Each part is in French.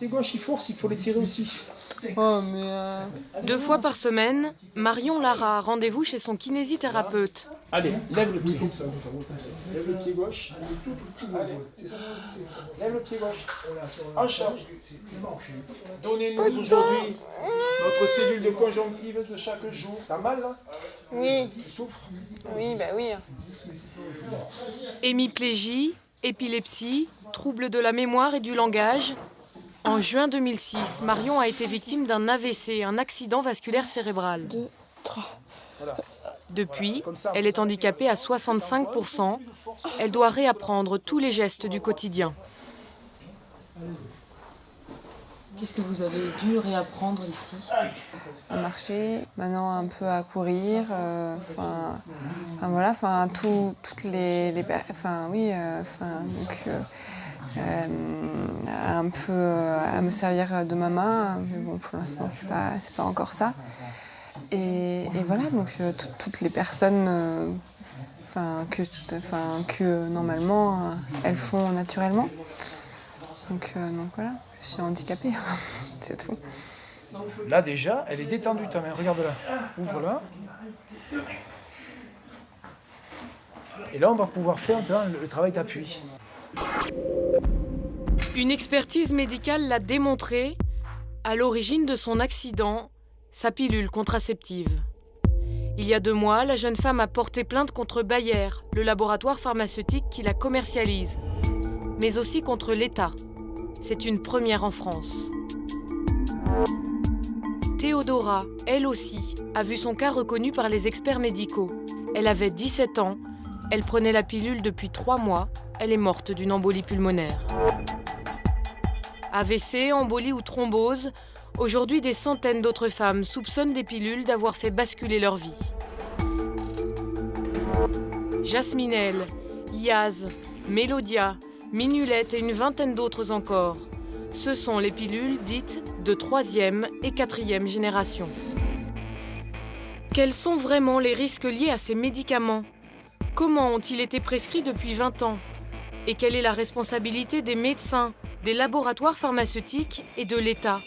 Pied gauche, il force, il faut les tirer aussi. Oh, mais 2 fois par semaine, Marion Lara a rendez-vous chez son kinésithérapeute. Allez, lève le pied. Lève le pied gauche. Allez. Lève le pied gauche. En charge. Donnez-nous aujourd'hui notre cellule de conjonctive de chaque jour. T'as mal là? oui, Tu souffres? oui, bah oui. Hémiplégie, épilepsie, troubles de la mémoire et du langage. En juin 2006, Marion a été victime d'un AVC, un accident vasculaire cérébral. 2, 3. Depuis, elle est handicapée à 65%. Elle doit réapprendre tous les gestes du quotidien. Qu'est-ce que vous avez dû réapprendre ici? À marcher, maintenant un peu à courir, voilà, toutes les oui, un peu à me servir de ma main, mais bon, pour l'instant, c'est pas encore ça. Et voilà, donc toutes les personnes que normalement elles font naturellement. Donc voilà, je suis handicapée, c'est tout. Là déjà, elle est détendue ta main, regarde-la. Ouvre-la. Et là, on va pouvoir faire le travail d'appui. Une expertise médicale l'a démontré. À l'origine de son accident, sa pilule contraceptive. Il y a 2 mois, la jeune femme a porté plainte contre Bayer, le laboratoire pharmaceutique qui la commercialise, mais aussi contre l'État. C'est une première en France. Théodora, elle aussi, a vu son cas reconnu par les experts médicaux. Elle avait 17 ans, elle prenait la pilule depuis 3 mois, elle est morte d'une embolie pulmonaire. AVC, embolie ou thrombose, aujourd'hui des centaines d'autres femmes soupçonnent des pilules d'avoir fait basculer leur vie. Jasminelle, Iaz, Mélodia, Minulette et une vingtaine d'autres encore. Ce sont les pilules dites de 3e et 4e génération. Quels sont vraiment les risques liés à ces médicaments? Comment ont-ils été prescrits depuis 20 ans? Et quelle est la responsabilité des médecins, des laboratoires pharmaceutiques et de l'État?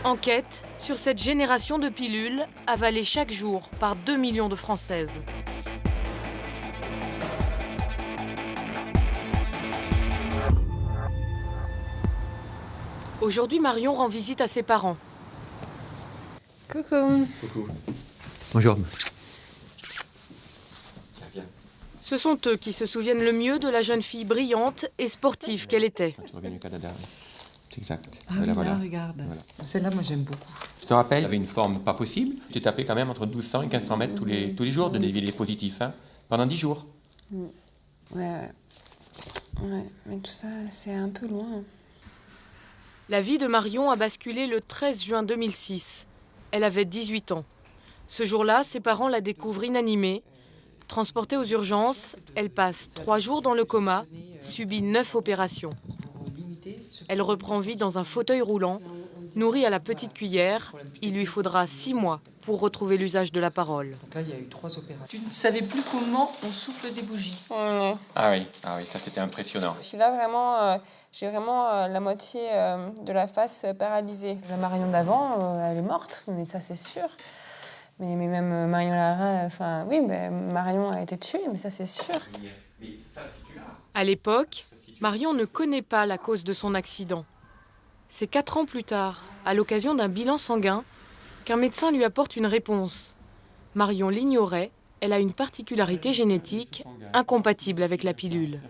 Enquête sur cette génération de pilules avalée chaque jour par 2 millions de Françaises. Aujourd'hui, Marion rend visite à ses parents. Coucou. Coucou. Bonjour. Ce sont eux qui se souviennent le mieux de la jeune fille brillante et sportive qu'elle était. Quand tu reviens du Canada, c'est exact. Ah oui, là, regarde. Voilà. Celle-là, moi, j'aime beaucoup. Je te rappelle, tu avais une forme pas possible. Tu tapais quand même entre 1200 et 1500 mètres tous les jours de dénivelé positif, hein, pendant 10 jours. Ouais, mais tout ça, c'est un peu loin. La vie de Marion a basculé le 13 juin 2006. Elle avait 18 ans. Ce jour-là, ses parents la découvrent inanimée. Transportée aux urgences, elle passe 3 jours dans le coma, subit 9 opérations. Elle reprend vie dans un fauteuil roulant, nourrie à la petite cuillère. Il lui faudra 6 mois pour retrouver l'usage de la parole. Donc là, il y a eu 3 opérations. Tu ne savais plus comment on souffle des bougies. Ah oui, ça c'était impressionnant. Je suis là vraiment, j'ai vraiment la moitié de la face paralysée. La Marion d'avant, elle est morte, mais ça c'est sûr. Mais même Marion Lara, Marion a été tuée, mais ça c'est sûr. À l'époque, Marion ne connaît pas la cause de son accident. C'est 4 ans plus tard, à l'occasion d'un bilan sanguin, qu'un médecin lui apporte une réponse. Marion l'ignorait, elle a une particularité génétique incompatible avec la pilule.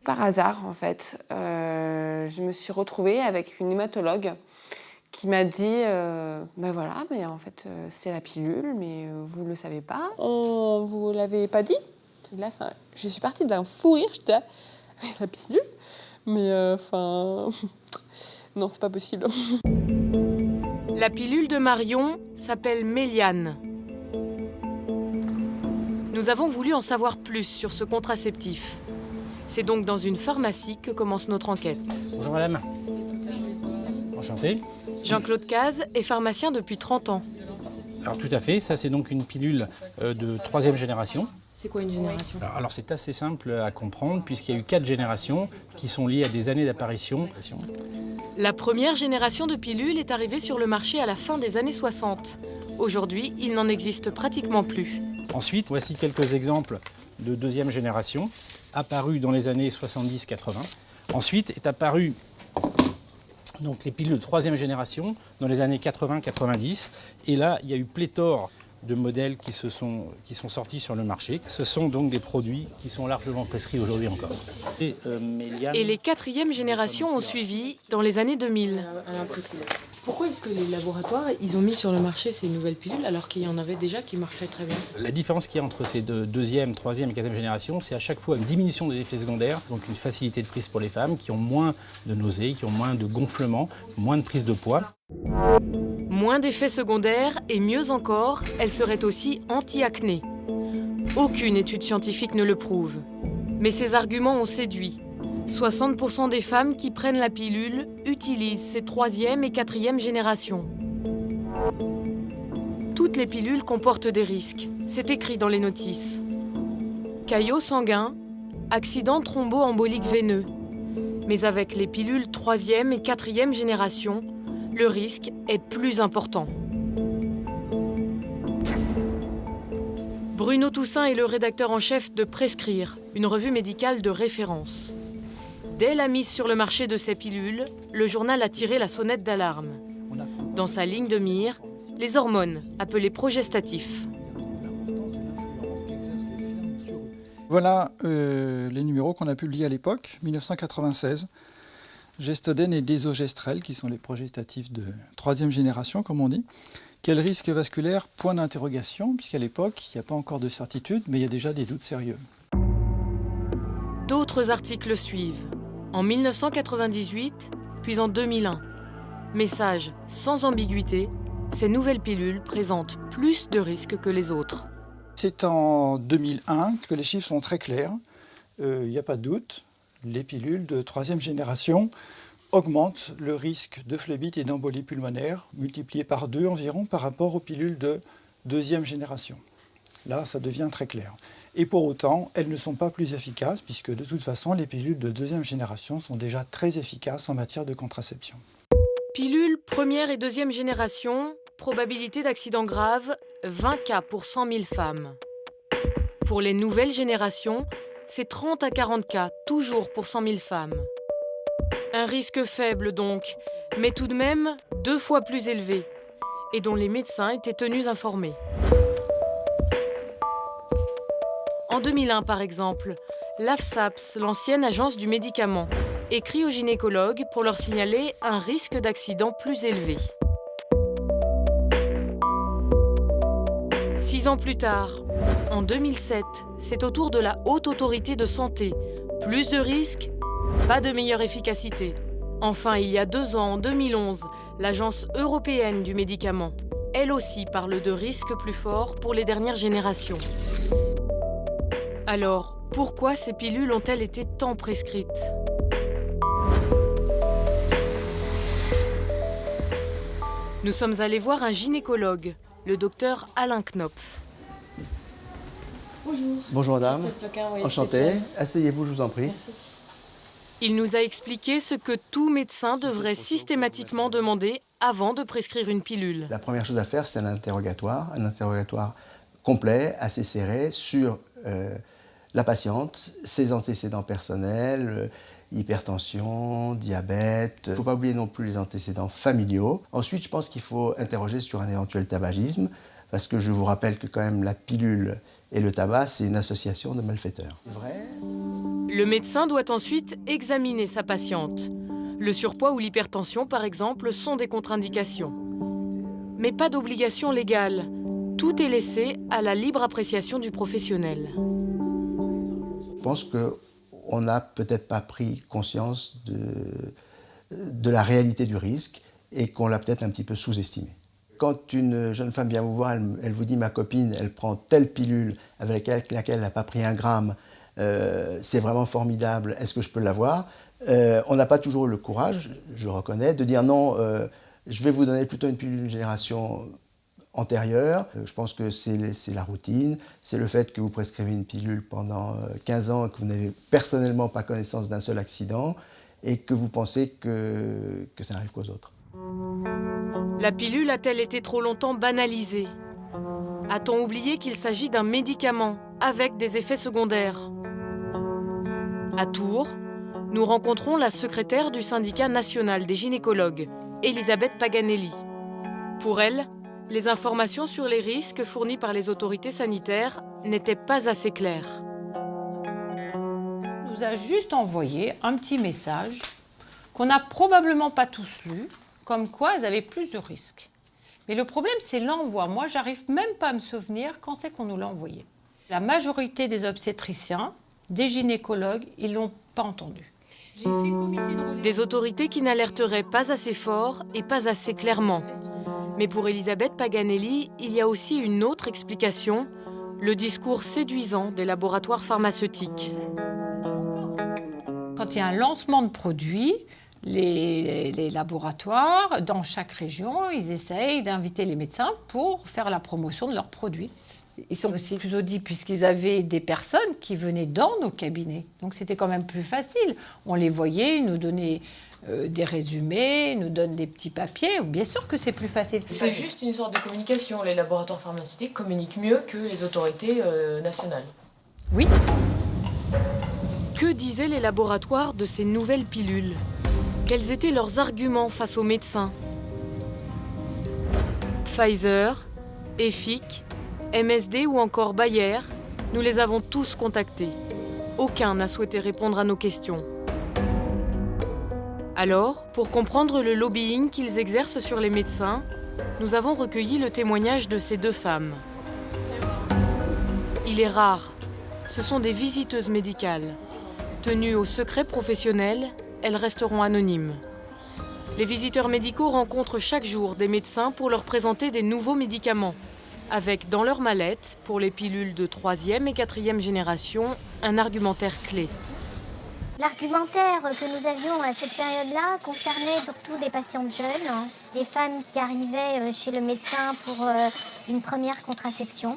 Par hasard, en fait, je me suis retrouvée avec une hématologue qui m'a dit mais en fait, c'est la pilule, mais vous ne le savez pas. On vous l'avait pas dit. Et là, je suis partie d'un fou rire, j'étais là, la pilule, mais non, c'est pas possible. La pilule de Marion s'appelle Méliane. Nous avons voulu en savoir plus sur ce contraceptif. C'est donc dans une pharmacie que commence notre enquête. Bonjour madame. Enchanté. Jean-Claude Cazes est pharmacien depuis 30 ans. Alors tout à fait, ça c'est donc une pilule de 3e génération. C'est quoi une génération? Alors c'est assez simple à comprendre puisqu'il y a eu 4 générations qui sont liées à des années d'apparition. La première génération de pilules est arrivée sur le marché à la fin des années 60. Aujourd'hui, il n'en existe pratiquement plus. Ensuite, voici quelques exemples de deuxième génération, apparus dans les années 70-80. Ensuite est apparu donc, les pilules de troisième génération dans les années 80-90. Et là, il y a eu pléthore de modèles qui sont sortis sur le marché. Ce sont donc des produits qui sont largement prescrits aujourd'hui encore. Et les quatrièmes générations ont suivi dans les années 2000. Pourquoi est-ce que les laboratoires ils ont mis sur le marché ces nouvelles pilules alors qu'il y en avait déjà qui marchaient très bien? La différence qu'il y a entre ces deuxième, troisième et quatrième génération, c'est à chaque fois une diminution des effets secondaires, donc une facilité de prise pour les femmes qui ont moins de nausées, qui ont moins de gonflements, moins de prise de poids. Moins d'effets secondaires et mieux encore, elle serait aussi anti-acné. Aucune étude scientifique ne le prouve. Mais ces arguments ont séduit. 60% des femmes qui prennent la pilule utilisent ces troisième et quatrième générations. Toutes les pilules comportent des risques. C'est écrit dans les notices. Caillot sanguin, accident thromboembolique veineux. Mais avec les pilules troisième et quatrième génération, le risque est plus important. Bruno Toussaint est le rédacteur en chef de Prescrire, une revue médicale de référence. Dès la mise sur le marché de ces pilules, le journal a tiré la sonnette d'alarme. Dans sa ligne de mire, les hormones, appelées progestatifs. Voilà les numéros qu'on a publiés à l'époque, 1996. Gestodène et Désogestrel, qui sont les progestatifs de troisième génération, comme on dit. Quel risque vasculaire? Point d'interrogation, puisqu'à l'époque, il n'y a pas encore de certitude, mais il y a déjà des doutes sérieux. D'autres articles suivent. En 1998, puis en 2001. Message sans ambiguïté, ces nouvelles pilules présentent plus de risques que les autres. C'est en 2001 que les chiffres sont très clairs. Il n'y a pas de doute. Les pilules de troisième génération augmentent le risque de phlébite et d'embolie pulmonaire, multiplié par 2 environ par rapport aux pilules de deuxième génération. Là, ça devient très clair. Et pour autant, elles ne sont pas plus efficaces, puisque de toute façon, les pilules de deuxième génération sont déjà très efficaces en matière de contraception. Pilules première et deuxième génération, probabilité d'accident grave, 20 cas pour 100 000 femmes. Pour les nouvelles générations, c'est 30 à 40 cas, toujours pour 100 000 femmes. Un risque faible donc, mais tout de même 2 fois plus élevé, et dont les médecins étaient tenus informés. En 2001 par exemple, l'AFSAPS, l'ancienne agence du médicament, écrit aux gynécologues pour leur signaler un risque d'accident plus élevé. 6 ans plus tard, en 2007, c'est au tour de la Haute Autorité de Santé. Plus de risques, pas de meilleure efficacité. Enfin, il y a 2 ans, en 2011, l'Agence européenne du médicament. Elle aussi parle de risques plus forts pour les dernières générations. Alors, pourquoi ces pilules ont-elles été tant prescrites ? Nous sommes allés voir un gynécologue, le docteur Alain Knopf. Bonjour. Bonjour madame, enchanté. Asseyez-vous, je vous en prie. Merci. Il nous a expliqué ce que tout médecin devrait systématiquement demander avant de prescrire une pilule. La première chose à faire, c'est un interrogatoire complet, assez serré, sur la patiente, ses antécédents personnels, hypertension, diabète. Il ne faut pas oublier non plus les antécédents familiaux. Ensuite, je pense qu'il faut interroger sur un éventuel tabagisme, parce que je vous rappelle que quand même la pilule et le tabac, c'est une association de malfaiteurs. C'est vrai ? Le médecin doit ensuite examiner sa patiente. Le surpoids ou l'hypertension, par exemple, sont des contre-indications. Mais pas d'obligation légale. Tout est laissé à la libre appréciation du professionnel. Je pense qu'on n'a peut-être pas pris conscience de la réalité du risque et qu'on l'a peut-être un petit peu sous-estimé. Quand une jeune femme vient vous voir, elle vous dit « ma copine, elle prend telle pilule avec laquelle elle n'a pas pris 1 gramme, c'est vraiment formidable, est-ce que je peux l'avoir ?» On n'a pas toujours le courage, je reconnais, de dire « non, je vais vous donner plutôt une pilule d'une génération antérieure. Je pense que c'est la routine, c'est le fait que vous prescrivez une pilule pendant 15 ans et que vous n'avez personnellement pas connaissance d'un seul accident et que vous pensez que ça n'arrive qu'aux autres. La pilule a-t-elle été trop longtemps banalisée? A-t-on oublié qu'il s'agit d'un médicament avec des effets secondaires? À Tours, nous rencontrons la secrétaire du syndicat national des gynécologues, Elisabeth Paganelli. Pour elle, les informations sur les risques fournis par les autorités sanitaires n'étaient pas assez claires. On nous a juste envoyé un petit message qu'on n'a probablement pas tous lu, comme quoi elles avaient plus de risques. Mais le problème, c'est l'envoi. Moi, j'arrive même pas à me souvenir quand c'est qu'on nous l'a envoyé. La majorité des obstétriciens, des gynécologues, ils l'ont pas entendu. Des autorités qui n'alerteraient pas assez fort et pas assez clairement. Mais pour Elisabeth Paganelli, il y a aussi une autre explication, le discours séduisant des laboratoires pharmaceutiques. Quand il y a un lancement de produit, les laboratoires, dans chaque région, ils essayent d'inviter les médecins pour faire la promotion de leurs produits. Ils sont aussi plus audibles puisqu'ils avaient des personnes qui venaient dans nos cabinets. Donc c'était quand même plus facile. On les voyait, ils nous donnaient des résumés, ils nous donnent des petits papiers. Bien sûr que c'est plus facile. C'est juste une sorte de communication. Les laboratoires pharmaceutiques communiquent mieux que les autorités nationales. Oui. Que disaient les laboratoires de ces nouvelles pilules? Quels étaient leurs arguments face aux médecins? Pfizer, Effic, MSD ou encore Bayer, nous les avons tous contactés. Aucun n'a souhaité répondre à nos questions. Alors, pour comprendre le lobbying qu'ils exercent sur les médecins, nous avons recueilli le témoignage de ces deux femmes. Il est rare. Ce sont des visiteuses médicales. Tenues au secret professionnel, elles resteront anonymes. Les visiteurs médicaux rencontrent chaque jour des médecins pour leur présenter des nouveaux médicaments, avec dans leur mallette, pour les pilules de 3e et 4e génération, un argumentaire clé. L'argumentaire que nous avions à cette période-là concernait surtout des patientes jeunes, des femmes qui arrivaient chez le médecin pour une première contraception.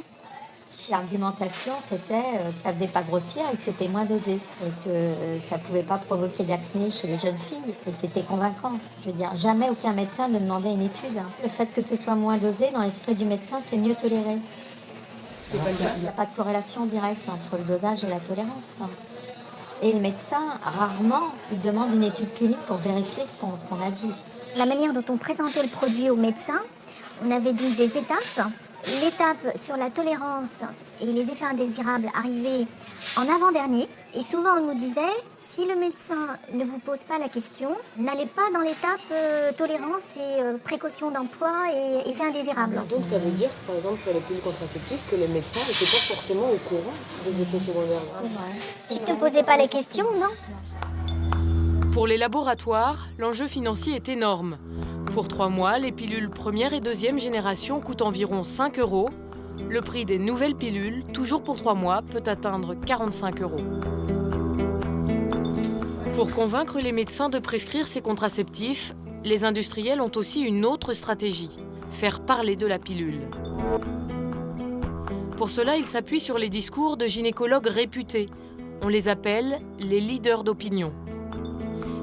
L'argumentation, c'était que ça ne faisait pas grossir et que c'était moins dosé et que ça ne pouvait pas provoquer d'acné chez les jeunes filles. Et c'était convaincant. Je veux dire, jamais aucun médecin ne demandait une étude. Le fait que ce soit moins dosé, dans l'esprit du médecin, c'est mieux toléré. Il n'y a pas de corrélation directe entre le dosage et la tolérance. Et le médecin, rarement, il demande une étude clinique pour vérifier ce qu'on a dit. La manière dont on présentait le produit au médecin, on avait donc des étapes. L'étape sur la tolérance et les effets indésirables arrivait en avant-dernier. Et souvent, on nous disait, si le médecin ne vous pose pas la question, n'allez pas dans l'étape tolérance et précaution d'emploi et effets indésirables. Donc ça veut dire, par exemple, pour les pilules contraceptives, que les médecins n'étaient pas forcément au courant des effets secondaires. S'ils ne posaient pas les questions, non. Pour les laboratoires, l'enjeu financier est énorme. Pour 3 mois, les pilules 1re et 2e génération coûtent environ 5 €. Le prix des nouvelles pilules, toujours pour 3 mois, peut atteindre 45 €. Pour convaincre les médecins de prescrire ces contraceptifs, les industriels ont aussi une autre stratégie, faire parler de la pilule. Pour cela, ils s'appuient sur les discours de gynécologues réputés. On les appelle les leaders d'opinion.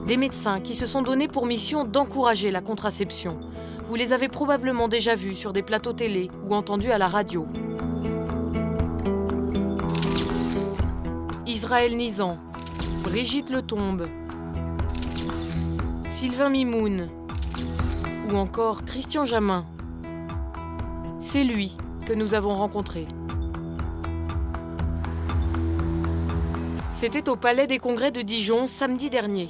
Des médecins qui se sont donnés pour mission d'encourager la contraception. Vous les avez probablement déjà vus sur des plateaux télé ou entendus à la radio. Israël Nizan, Brigitte Letombe, Sylvain Mimoun ou encore Christian Jamin. C'est lui que nous avons rencontré. C'était au Palais des Congrès de Dijon samedi dernier.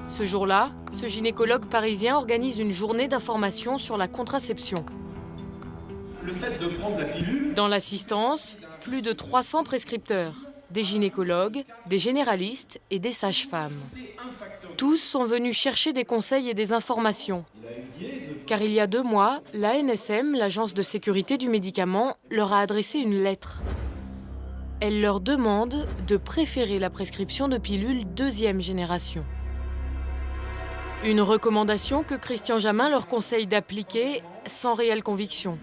Ce jour-là, ce gynécologue parisien organise une journée d'information sur la contraception. Le fait de prendre la pilule... Dans l'assistance, plus de 300 prescripteurs, des gynécologues, des généralistes et des sages-femmes. Tous sont venus chercher des conseils et des informations. Car il y a 2 mois, l'ANSM, l'Agence de sécurité du médicament, leur a adressé une lettre. Elle leur demande de préférer la prescription de pilules 2e génération. Une recommandation que Christian Jamin leur conseille d'appliquer sans réelle conviction.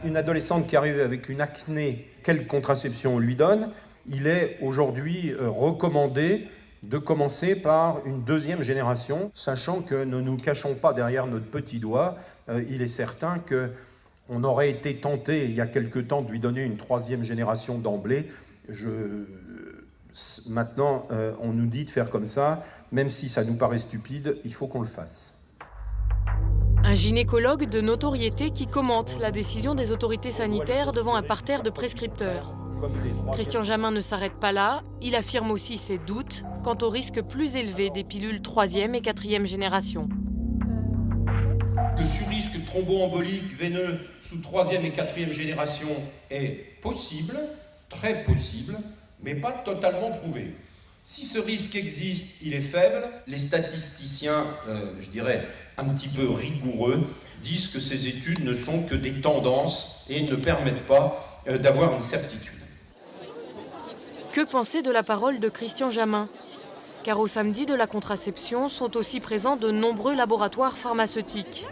Une adolescente qui arrive avec une acné, quelle contraception on lui donne? Il est aujourd'hui recommandé de commencer par une deuxième génération, sachant que ne nous cachons pas derrière notre petit doigt. Il est certain qu'on aurait été tenté il y a quelque temps de lui donner une troisième génération d'emblée. Maintenant, on nous dit de faire comme ça, même si ça nous paraît stupide, il faut qu'on le fasse. Un gynécologue de notoriété qui commente la décision des autorités sanitaires devant un parterre de prescripteurs. Christian Jamin ne s'arrête pas là, il affirme aussi ses doutes quant au risque plus élevé des pilules 3e et 4e génération. Le surrisque thromboembolique veineux sous 3e et 4e génération est possible, très possible, mais pas totalement prouvé. Si ce risque existe, il est faible. Les statisticiens, je dirais, un petit peu rigoureux, disent que ces études ne sont que des tendances et ne permettent pas d'avoir une certitude. Que penser de la parole de Christian Jamin? Car au samedi de la contraception sont aussi présents de nombreux laboratoires pharmaceutiques.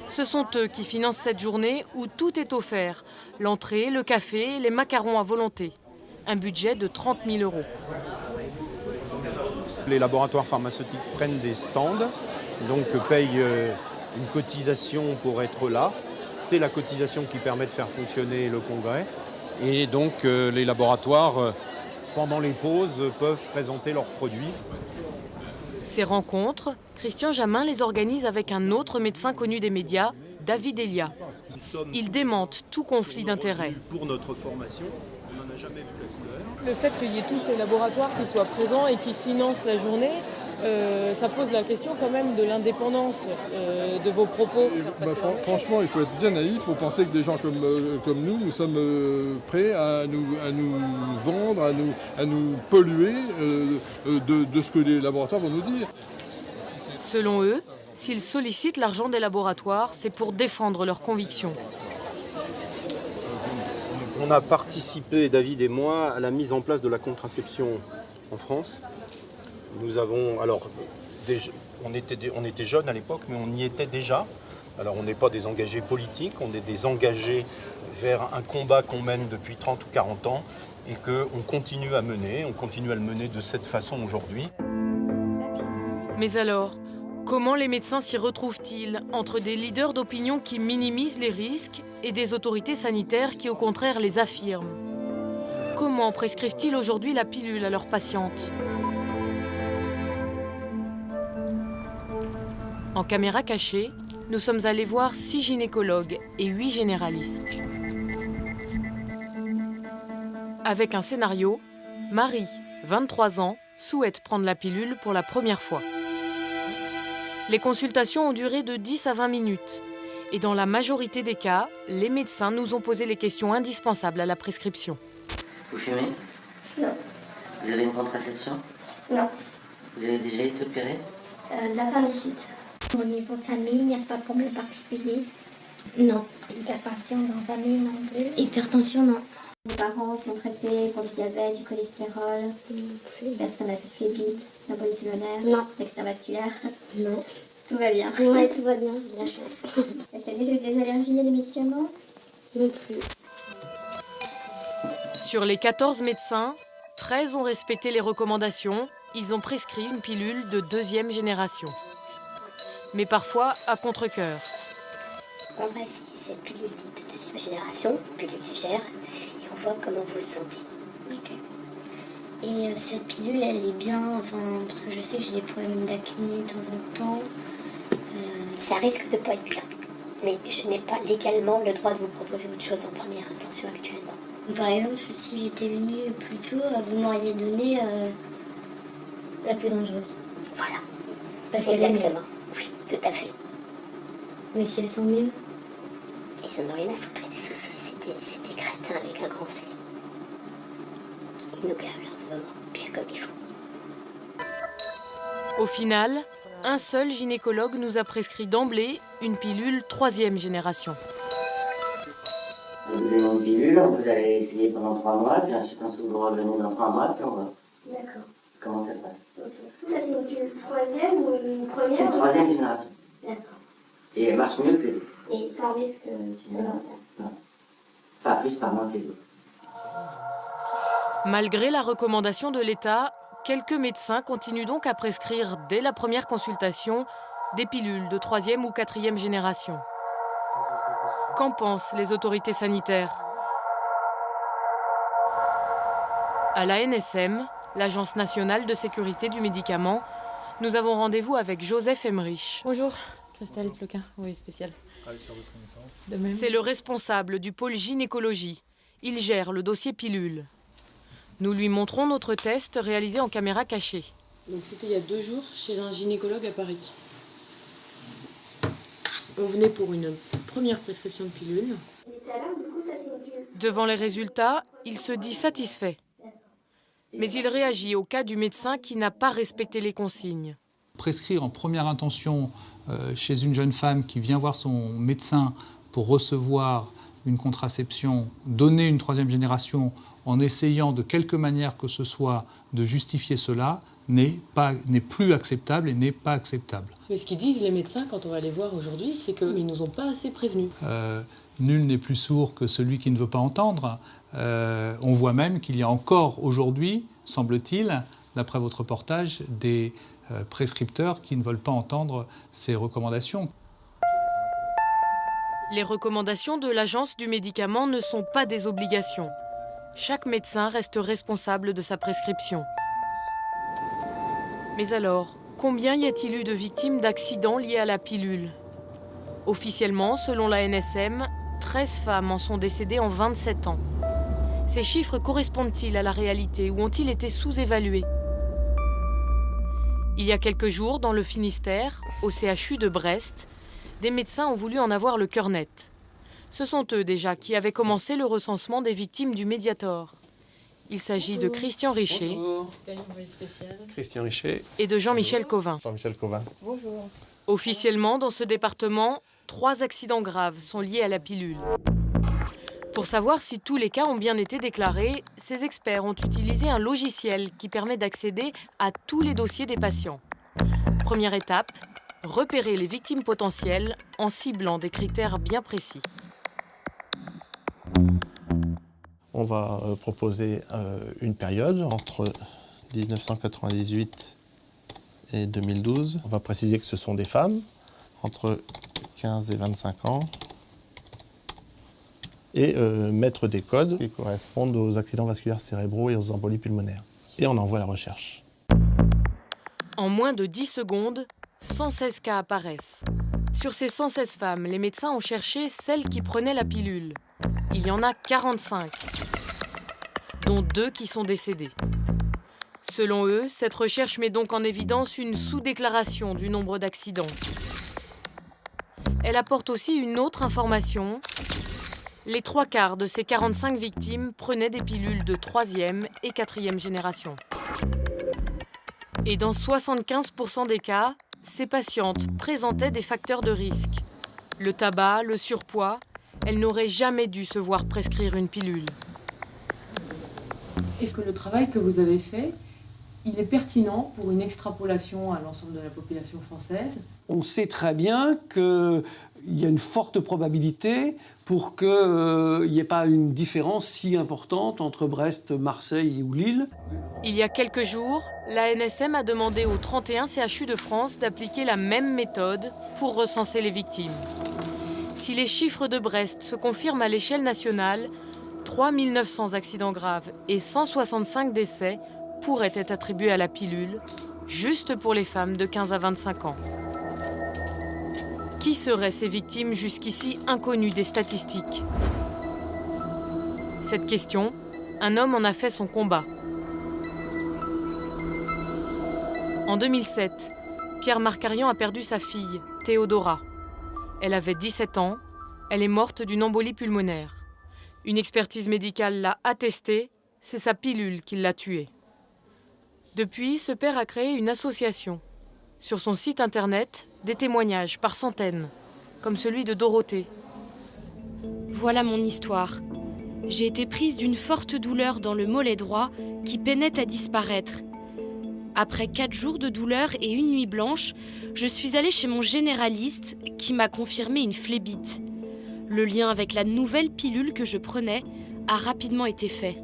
Ce sont eux qui financent cette journée où tout est offert. L'entrée, le café, les macarons à volonté. Un budget de 30 000 €. Les laboratoires pharmaceutiques prennent des stands, donc payent une cotisation pour être là. C'est la cotisation qui permet de faire fonctionner le congrès. Et donc les laboratoires, pendant les pauses, peuvent présenter leurs produits. Ces rencontres, Christian Jamin les organise avec un autre médecin connu des médias, David Elia. Il démente tout conflit d'intérêts. Pour notre formation, on n'en a jamais vu la couleur. Le fait qu'il y ait tous ces laboratoires qui soient présents et qui financent la journée, ça pose la question quand même de l'indépendance de vos propos. Franchement, il faut être bien naïf. Il faut penser que des gens comme nous sommes prêts à nous vendre, à nous polluer de ce que les laboratoires vont nous dire. Selon eux, s'ils sollicitent l'argent des laboratoires, c'est pour défendre leurs convictions. On a participé, David et moi, à la mise en place de la contraception en France. Nous avons, alors, on était jeunes à l'époque, mais on y était déjà. Alors on n'est pas des engagés politiques, on est des engagés vers un combat qu'on mène depuis 30 ou 40 ans et qu'on continue à mener. On continue à le mener de cette façon aujourd'hui. Mais alors, comment les médecins s'y retrouvent-ils entre des leaders d'opinion qui minimisent les risques et des autorités sanitaires qui au contraire les affirment? Comment prescrivent-ils aujourd'hui la pilule à leurs patientes? En caméra cachée, nous sommes allés voir 6 gynécologues et 8 généralistes. Avec un scénario, Marie, 23 ans, souhaite prendre la pilule pour la première fois. Les consultations ont duré de 10 à 20 minutes. Et dans la majorité des cas, les médecins nous ont posé les questions indispensables à la prescription. Vous fumez? Non. Vous avez une contraception? Non. Vous avez déjà été opéré? L'appendicite. Au niveau de famille, il n'y a pas de problème particulier. Non. Hypertension dans la famille non plus. Hypertension, non. Les parents sont traités pour du diabète, du cholestérol, personne n'a de phlébite, d'embolie pulmonaire, non. Extravasculaire. Non. Tout va bien. Ouais, tout va bien, j'ai de la chance. Est-ce qu'il y a déjà eu des allergies à des médicaments? Non plus. Sur les 14 médecins, 13 ont respecté les recommandations. Ils ont prescrit une pilule de 2e génération. Mais parfois à contre-cœur. On va essayer cette pilule dite de 2e génération, pilule légère, et on voit comment vous vous sentez. Ok. Et cette pilule, elle est bien, parce que je sais que j'ai des problèmes d'acné de temps en temps. Ça risque de pas être bien. Mais je n'ai pas légalement le droit de vous proposer autre chose en première intention actuellement. Par exemple, si j'étais venue plus tôt, vous m'auriez donné la plus dangereuse. Voilà. Parce qu'elle est mieux. Exactement. Oui, tout à fait. Mais si elles sont mieux? Ils en ont rien à foutre. C'est des crétins avec un grand C. Ils nous gavent en ce moment, bien comme il faut. Au final, un seul gynécologue nous a prescrit d'emblée une pilule 3e génération. Vous avez une pilule, vous allez essayer pendant 3 mois, puis ensuite on vous revenez dans 3 mois, puis on va. D'accord. Comment ça se passe? Ça, c'est une pilule 3e ou une première? C'est une 3e génération. D'accord. Et elle marche mieux que les autres. Et sans risque, tu peux Non. Non. par mois que les autres. Malgré la recommandation de l'État, quelques médecins continuent donc à prescrire dès la première consultation des pilules de 3e ou 4e génération. Qu'en pensent les autorités sanitaires? À l'ANSM, l'Agence nationale de sécurité du médicament, nous avons rendez-vous avec Joseph Emmerich. Bonjour, Christelle Ploquin, oui, spécial. C'est le responsable du pôle gynécologie. Il gère le dossier pilule. Nous lui montrons notre test réalisé en caméra cachée. Donc c'était il y a 2 jours chez un gynécologue à Paris. On venait pour une première prescription de pilule. Devant les résultats, il se dit satisfait. Mais il réagit au cas du médecin qui n'a pas respecté les consignes. Prescrire en première intention chez une jeune femme qui vient voir son médecin pour recevoir une contraception, donner une 3e génération en essayant de quelque manière que ce soit de justifier cela n'est plus acceptable et n'est pas acceptable. Mais ce qu'ils disent les médecins quand on va les voir aujourd'hui, c'est qu'ils ne nous ont pas assez prévenus. Nul n'est plus sourd que celui qui ne veut pas entendre. On voit même qu'il y a encore aujourd'hui, semble-t-il, d'après votre reportage, des prescripteurs qui ne veulent pas entendre ces recommandations. Les recommandations de l'Agence du médicament ne sont pas des obligations. Chaque médecin reste responsable de sa prescription. Mais alors, combien y a-t-il eu de victimes d'accidents liés à la pilule? Officiellement, selon la NSM, 13 femmes en sont décédées en 27 ans. Ces chiffres correspondent-ils à la réalité ou ont-ils été sous-évalués? Il y a quelques jours, dans le Finistère, au CHU de Brest, des médecins ont voulu en avoir le cœur net. Ce sont eux déjà qui avaient commencé le recensement des victimes du Mediator. Il s'agit de Christian Richer Christian Richer et de Jean-Michel Covin. Jean-Michel Covin. Bonjour. Officiellement, dans ce département, 3 accidents graves sont liés à la pilule. Pour savoir si tous les cas ont bien été déclarés, ces experts ont utilisé un logiciel qui permet d'accéder à tous les dossiers des patients. Première étape, repérer les victimes potentielles en ciblant des critères bien précis. On va proposer une période entre 1998 et 2012. On va préciser que ce sont des femmes entre 15 et 25 ans et mettre des codes qui correspondent aux accidents vasculaires cérébraux et aux embolies pulmonaires. Et on envoie la recherche. En moins de 10 secondes, 116 cas apparaissent. Sur ces 116 femmes, les médecins ont cherché celles qui prenaient la pilule. Il y en a 45, dont 2 qui sont décédées. Selon eux, cette recherche met donc en évidence une sous-déclaration du nombre d'accidents. Elle apporte aussi une autre information. Les 3/4 de ces 45 victimes prenaient des pilules de 3e et 4e génération. Et dans 75% des cas, ces patientes présentaient des facteurs de risque. Le tabac, le surpoids, elles n'auraient jamais dû se voir prescrire une pilule. Est-ce que le travail que vous avez fait, il est pertinent pour une extrapolation à l'ensemble de la population française? On sait très bien qu'il y a une forte probabilité pour qu'il n'y ait pas une différence si importante entre Brest, Marseille ou Lille. Il y a quelques jours, la NSM a demandé aux 31 CHU de France d'appliquer la même méthode pour recenser les victimes. Si les chiffres de Brest se confirment à l'échelle nationale, 3 900 accidents graves et 165 décès pourraient être attribués à la pilule, juste pour les femmes de 15 à 25 ans. Qui seraient ces victimes jusqu'ici inconnues des statistiques? Cette question, un homme en a fait son combat. En 2007, Pierre Marcarian a perdu sa fille, Théodora. Elle avait 17 ans, elle est morte d'une embolie pulmonaire. Une expertise médicale l'a attesté, c'est sa pilule qui l'a tuée. Depuis, ce père a créé une association. Sur son site internet, des témoignages par centaines, comme celui de Dorothée. Voilà mon histoire. J'ai été prise d'une forte douleur dans le mollet droit qui peinait à disparaître. Après 4 jours de douleur et une nuit blanche, je suis allée chez mon généraliste qui m'a confirmé une phlébite. Le lien avec la nouvelle pilule que je prenais a rapidement été fait.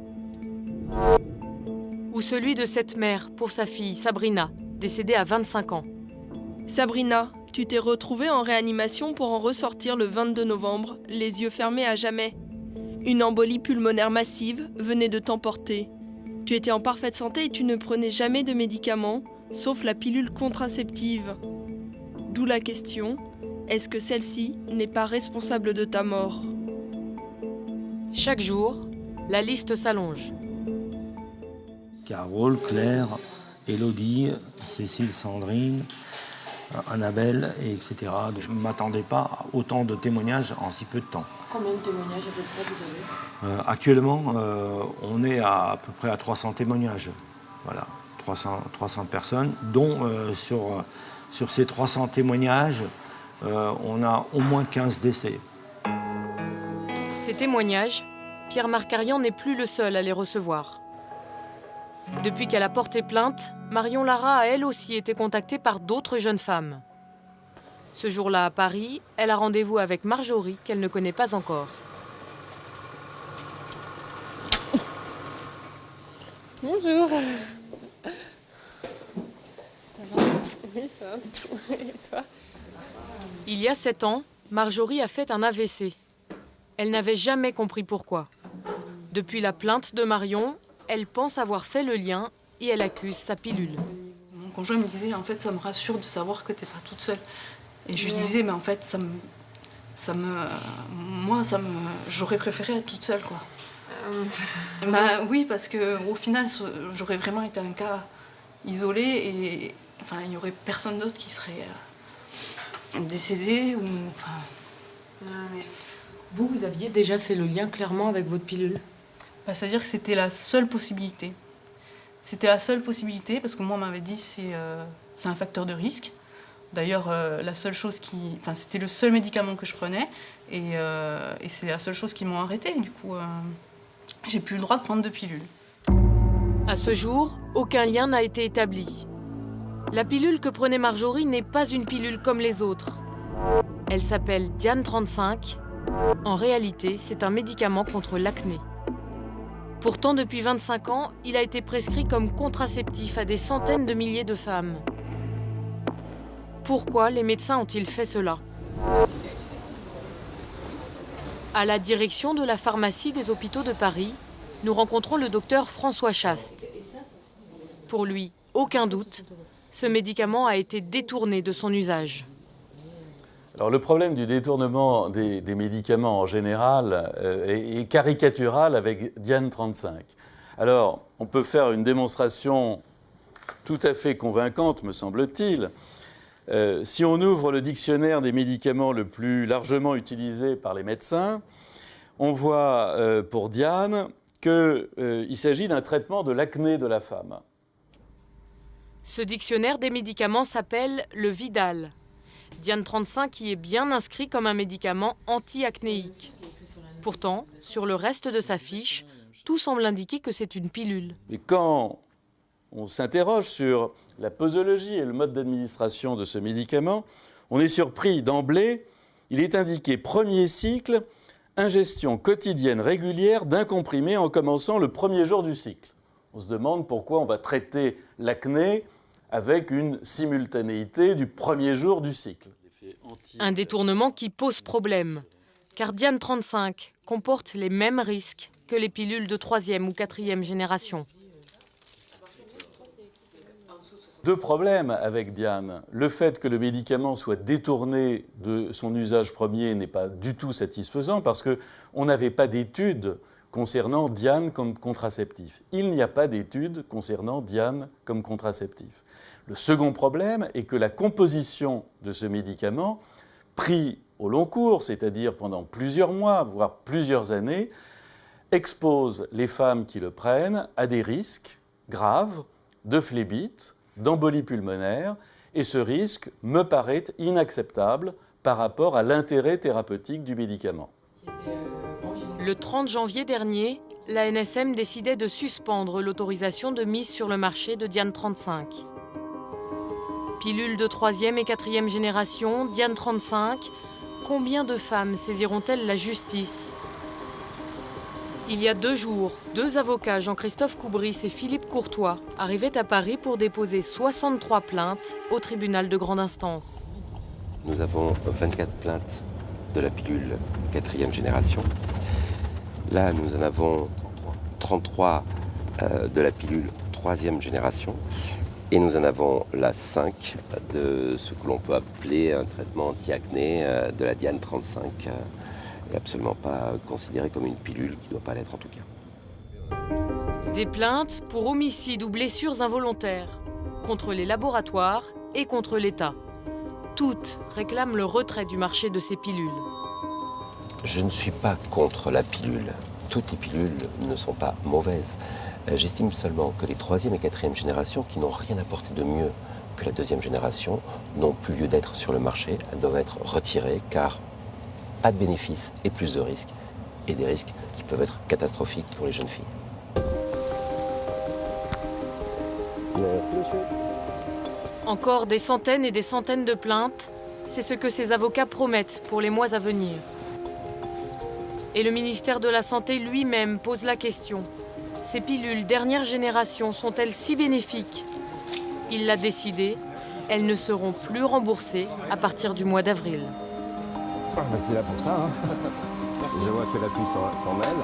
Ou celui de cette mère pour sa fille Sabrina, décédée à 25 ans. Sabrina, tu t'es retrouvée en réanimation pour en ressortir le 22 novembre, les yeux fermés à jamais. Une embolie pulmonaire massive venait de t'emporter. Tu étais en parfaite santé et tu ne prenais jamais de médicaments, sauf la pilule contraceptive. D'où la question, est-ce que celle-ci n'est pas responsable de ta mort? Chaque jour, la liste s'allonge. Carole, Claire, Élodie, Cécile, Sandrine, Annabelle, et etc. Je ne m'attendais pas à autant de témoignages en si peu de temps. Combien de témoignages à peu près vous avez Actuellement, on est à peu près à 300 témoignages. Voilà, 300 personnes, dont sur ces 300 témoignages, on a au moins 15 décès. Ces témoignages, Pierre Marcarian n'est plus le seul à les recevoir. Depuis qu'elle a porté plainte, Marion Lara a elle aussi été contactée par d'autres jeunes femmes. Ce jour-là à Paris, elle a rendez-vous avec Marjorie, qu'elle ne connaît pas encore. Bonjour. Ça va? Oui, ça va. Et toi? Il y a 7 ans, Marjorie a fait un AVC. Elle n'avait jamais compris pourquoi. Depuis la plainte de Marion, elle pense avoir fait le lien et elle accuse sa pilule. Mon conjoint me disait, en fait, ça me rassure de savoir que tu n'es pas toute seule. Et je lui disais, mais en fait, j'aurais préféré être toute seule, quoi. Bah, oui, parce qu'au final, j'aurais vraiment été un cas isolé et enfin, il n'y aurait personne d'autre qui serait décédé. Vous aviez déjà fait le lien clairement avec votre pilule? Bah, c'est-à-dire que c'était la seule possibilité. C'était la seule possibilité parce que moi, on m'avait dit c'est un facteur de risque. D'ailleurs, la seule chose c'était le seul médicament que je prenais et c'est la seule chose qui m'ont arrêtée. Du coup, j'ai plus le droit de prendre de pilule. À ce jour, aucun lien n'a été établi. La pilule que prenait Marjorie n'est pas une pilule comme les autres. Elle s'appelle Diane 35. En réalité, c'est un médicament contre l'acné. Pourtant, depuis 25 ans, il a été prescrit comme contraceptif à des centaines de milliers de femmes. Pourquoi les médecins ont-ils fait cela? À la direction de la pharmacie des hôpitaux de Paris, nous rencontrons le docteur François Chaste. Pour lui, aucun doute, ce médicament a été détourné de son usage. Alors, le problème du détournement des médicaments en général est caricatural avec Diane 35. Alors, on peut faire une démonstration tout à fait convaincante, me semble-t-il. Si on ouvre le dictionnaire des médicaments le plus largement utilisé par les médecins, on voit pour Diane qu'il s'agit d'un traitement de l'acné de la femme. Ce dictionnaire des médicaments s'appelle le Vidal. Diane 35 y est bien inscrit comme un médicament anti-acnéique. Pourtant, sur le reste de sa fiche, tout semble indiquer que c'est une pilule. Et quand on s'interroge sur la posologie et le mode d'administration de ce médicament, on est surpris d'emblée. Il est indiqué premier cycle, ingestion quotidienne régulière d'un comprimé en commençant le premier jour du cycle. On se demande pourquoi on va traiter l'acné avec une simultanéité du premier jour du cycle. Un détournement qui pose problème, car Diane 35 comporte les mêmes risques que les pilules de 3e ou 4e génération. Deux problèmes avec Diane. Le fait que le médicament soit détourné de son usage premier n'est pas du tout satisfaisant parce qu'on n'avait pas d'études concernant Diane comme contraceptif. Il n'y a pas d'études concernant Diane comme contraceptif. Le second problème est que la composition de ce médicament, pris au long cours, c'est-à-dire pendant plusieurs mois, voire plusieurs années, expose les femmes qui le prennent à des risques graves de phlébite, d'embolie pulmonaire, et ce risque me paraît inacceptable par rapport à l'intérêt thérapeutique du médicament. Le 30 janvier dernier, l'ANSM décidait de suspendre l'autorisation de mise sur le marché de Diane 35. Pilule de 3e et 4e génération, Diane 35, combien de femmes saisiront-elles la justice? Il y a 2 jours, 2 avocats, Jean-Christophe Coubris et Philippe Courtois, arrivaient à Paris pour déposer 63 plaintes au tribunal de grande instance. Nous avons 24 plaintes de la pilule 4e génération. Là, nous en avons 33 de la pilule 3e génération. Et nous en avons là 5 de ce que l'on peut appeler un traitement anti-acné de la Diane 35. Et absolument pas considéré comme une pilule qui ne doit pas l'être en tout cas. Des plaintes pour homicide ou blessures involontaires, contre les laboratoires et contre l'État. Toutes réclament le retrait du marché de ces pilules. Je ne suis pas contre la pilule. Toutes les pilules ne sont pas mauvaises. J'estime seulement que les 3e et 4e générations, qui n'ont rien apporté de mieux que la 2e génération, n'ont plus lieu d'être sur le marché. Elles doivent être retirées car pas de bénéfices et plus de risques. Et des risques qui peuvent être catastrophiques pour les jeunes filles. Merci, monsieur. Encore des centaines et des centaines de plaintes, c'est ce que ces avocats promettent pour les mois à venir. Et le ministère de la Santé lui-même pose la question. Ces pilules dernière génération sont-elles si bénéfiques? Il l'a décidé, elles ne seront plus remboursées à partir du mois d'avril. C'est là pour ça. Hein. Je vois que la pluie s'en mêle.